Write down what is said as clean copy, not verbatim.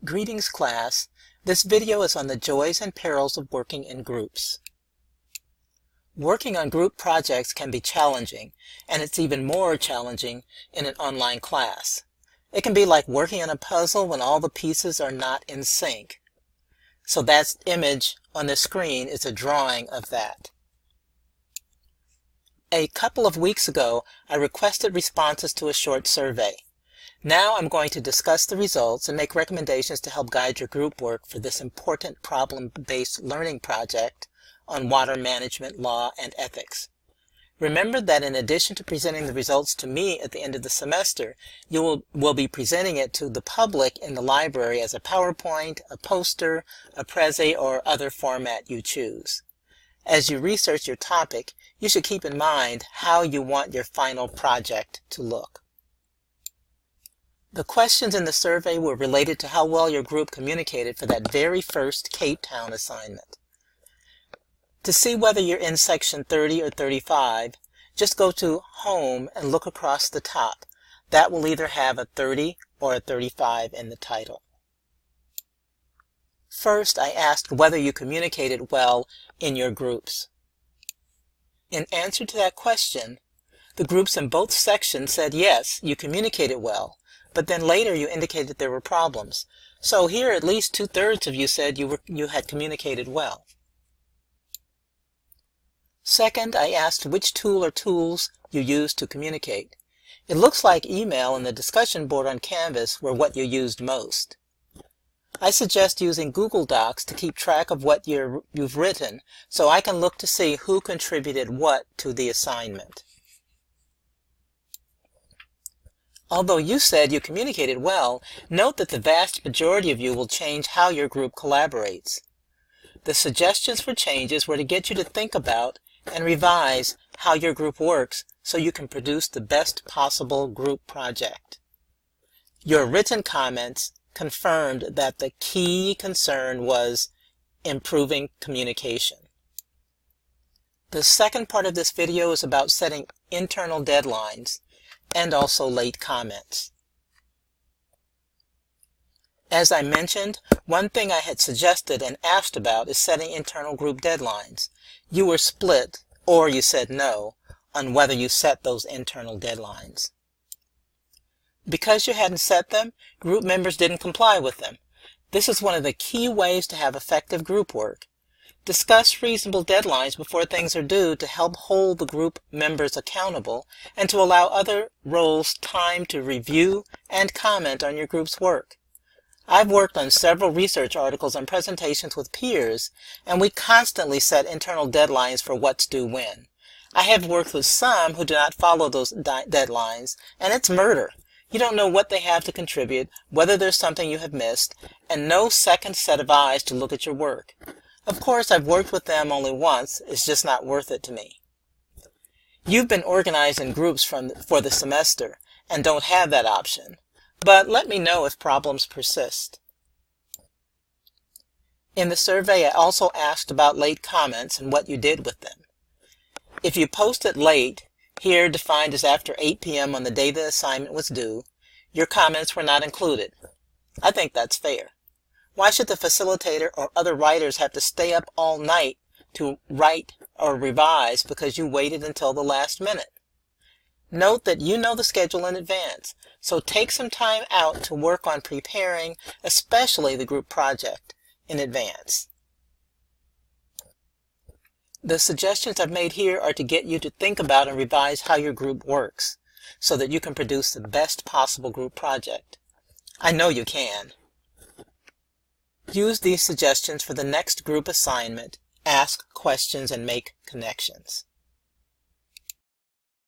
Greetings class. This video is on the joys and perils of working in groups. Working on group projects can be challenging, and it's even more challenging in an online class. It can be like working on a puzzle when all the pieces are not in sync. So that image on the screen is a drawing of that. A couple of weeks ago, I requested responses to a short survey. Now I'm going to discuss the results and make recommendations to help guide your group work for this important problem-based learning project on water management, law, and ethics. Remember that in addition to presenting the results to me at the end of the semester, you will be presenting it to the public in the library as a PowerPoint, a poster, a Prezi, or other format you choose. As you research your topic, you should keep in mind how you want your final project to look. The questions in the survey were related to how well your group communicated for that very first Cape Town assignment. To see whether you're in section 30 or 35, just go to Home and look across the top. That will either have a 30 or a 35 in the title. First, I asked whether you communicated well in your groups. In answer to that question, the groups in both sections said yes, you communicated well. But then later you indicated there were problems. So here at least 2/3 of you said you had communicated well. Second, I asked which tool or tools you used to communicate. It looks like email and the discussion board on Canvas were what you used most. I suggest using Google Docs to keep track of what you've written so I can look to see who contributed what to the assignment. Although you said you communicated well, note that the vast majority of you will change how your group collaborates. The suggestions for changes were to get you to think about and revise how your group works so you can produce the best possible group project. Your written comments confirmed that the key concern was improving communication. The second part of this video is about setting internal deadlines and also late comments. As I mentioned, one thing I had suggested and asked about is setting internal group deadlines. You were split, or you said no, on whether you set those internal deadlines. Because you hadn't set them, group members didn't comply with them. This is one of the key ways to have effective group work. Discuss reasonable deadlines before things are due to help hold the group members accountable and to allow other roles time to review and comment on your group's work. I've worked on several research articles and presentations with peers, and we constantly set internal deadlines for what's due when. I have worked with some who do not follow those deadlines, and it's murder. You don't know what they have to contribute, whether there's something you have missed, and no second set of eyes to look at your work. Of course, I've worked with them only once. It's just not worth it to me. You've been organized in groups for the semester and don't have that option, but let me know if problems persist. In the survey, I also asked about late comments and what you did with them. If you posted late, here defined as after 8 p.m. on the day the assignment was due, your comments were not included. I think that's fair. Why should the facilitator or other writers have to stay up all night to write or revise because you waited until the last minute? Note that you know the schedule in advance, so take some time out to work on preparing, especially the group project, in advance. The suggestions I've made here are to get you to think about and revise how your group works, so that you can produce the best possible group project. I know you can. Use these suggestions for the next group assignment, ask questions, and make connections.